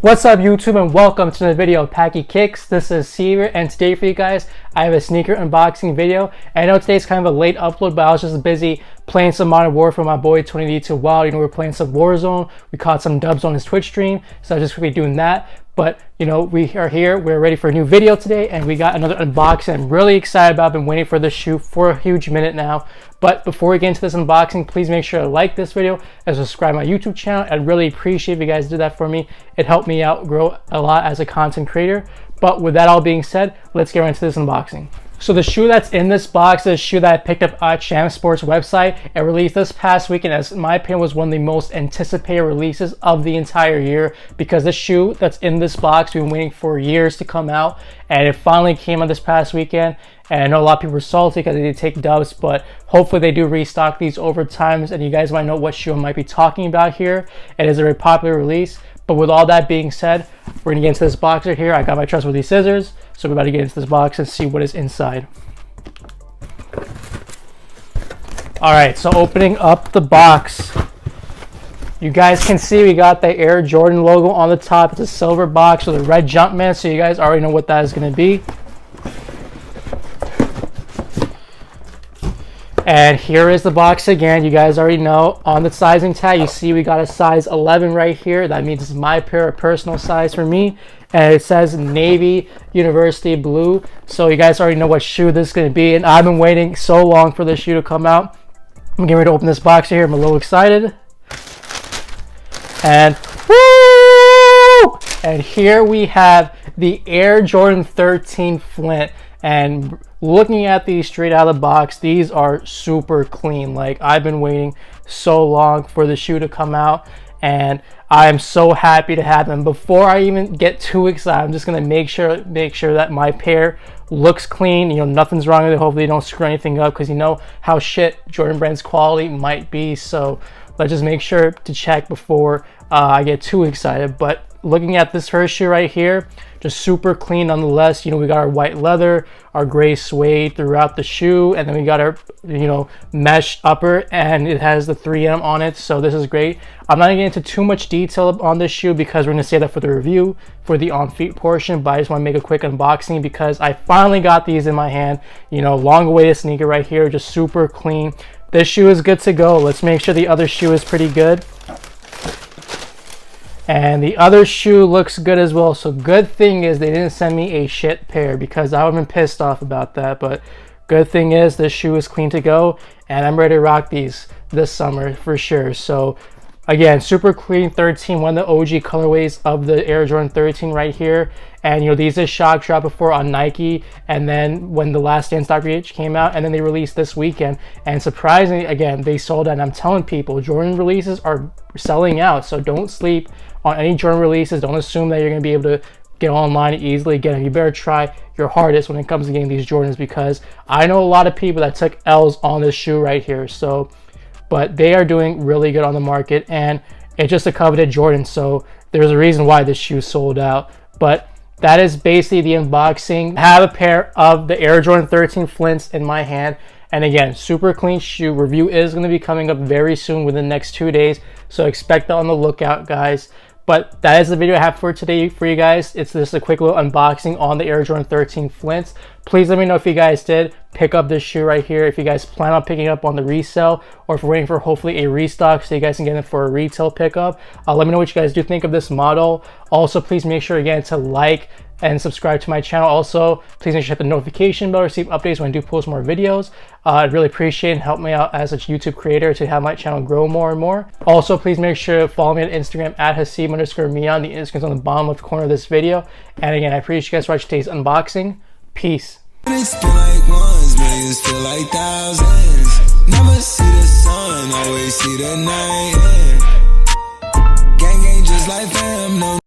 What's up YouTube, and welcome to the video of Packy Kicks. This is Seaver, and today for you guys I have a sneaker unboxing video. And I know today's kind of a late upload, but I was just busy playing some Modern Warfare for my boy 20D2 Wild. You know, we're playing some Warzone. We caught some dubs on his Twitch stream, so I was just quickly doing that. But you know, we are here, we're ready for a new video today, and we got another unboxing I'm really excited about. I've been waiting for this shoe for a huge minute now. But before we get into this unboxing, please make sure to like this video and subscribe to my YouTube channel. I'd really appreciate if you guys did that for me. It helped me out grow a lot as a content creator. But with that all being said, let's get right into this unboxing. So the shoe that's in this box is a shoe that I picked up at Champ Sports website. It released this past weekend, as in my opinion was one of the most anticipated releases of the entire year, because this shoe that's in this box we've been waiting for years to come out, and it finally came out this past weekend. And I know a lot of people were salty because they did take dubs, but hopefully they do restock these over times, and you guys might know what shoe I might be talking about here. It is a very popular release. But with all that being said, we're gonna get into this box right here. I got my trustworthy scissors, so we're about to get into this box and see what is inside. All right, so opening up the box, you guys can see we got the Air Jordan logo on the top. It's a silver box with a red Jumpman, so you guys already know what that is gonna be. And here is the box again. You guys already know. On the sizing tag, you see we got a size 11 right here. That means it's my pair, of personal size for me. And it says Navy University Blue. So you guys already know what shoe this is going to be. And I've been waiting so long for this shoe to come out. I'm getting ready to open this box here. I'm a little excited. And woo! And here we have the Air Jordan 13 Flint. And looking at these straight out of the box, these are super clean. Like, I've been waiting so long for the shoe to come out, and I'm so happy to have them. Before I even get too excited, I'm just gonna make sure that my pair looks clean. You know, nothing's wrong with it. Hopefully they don't screw anything up, because you know how shit Jordan Brand's quality might be. So let's just make sure to check before I get too excited. But looking at this first shoe right here, just super clean nonetheless. You know, we got our white leather, our gray suede throughout the shoe, and then we got our, you know, mesh upper, and it has the 3M on it, so this is great. I'm not gonna get into too much detail on this shoe because we're gonna save that for the review, for the on feet portion, but I just wanna make a quick unboxing because I finally got these in my hand. You know, long awaited sneaker right here, just super clean. This shoe is good to go. Let's make sure the other shoe is pretty good. And the other shoe looks good as well. So good thing is they didn't send me a shit pair, because I would have been pissed off about that. But good thing is this shoe is clean to go, and I'm ready to rock these this summer for sure. So again, super clean 13, one of the OG colorways of the Air Jordan 13 right here. And you know, these are shock drop before on Nike, and then when the Last Stand Stock Reach came out, and then they released this weekend, and surprisingly again they sold out. And I'm telling people, Jordan releases are selling out, so don't sleep on any Jordan releases. Don't assume that you're going to be able to get online and easily get them. You better try your hardest when it comes to getting these Jordans, because I know a lot of people that took L's on this shoe right here. So but they are doing really good on the market, and it's just a coveted Jordan, so there's a reason why this shoe sold out. But that is basically the unboxing. I have a pair of the Air Jordan 13 Flints in my hand, and again, super clean shoe. Review is going to be coming up very soon, within the next 2 days, so expect that on the lookout, guys. But that is the video I have for today for you guys. It's just a quick little unboxing on the Air Jordan 13 Flints. Please let me know if you guys did pick up this shoe right here, if you guys plan on picking it up on the resale, or if we're waiting for hopefully a restock so you guys can get it for a retail pickup. Let me know what you guys do think of this model. Also, please make sure again to like and subscribe to my channel. Also, please make sure to hit the notification bell to receive updates when I do post more videos. I'd really appreciate it and help me out as a YouTube creator to have my channel grow more and more. Also, please make sure to follow me on Instagram at Haseeb_Mian. The Instagram's on the bottom left corner of this video. And again, I appreciate you guys watching today's unboxing. Peace. It's feel like ones, millions feel like thousands. Never see the sun, always see the night. Gang just like fam, no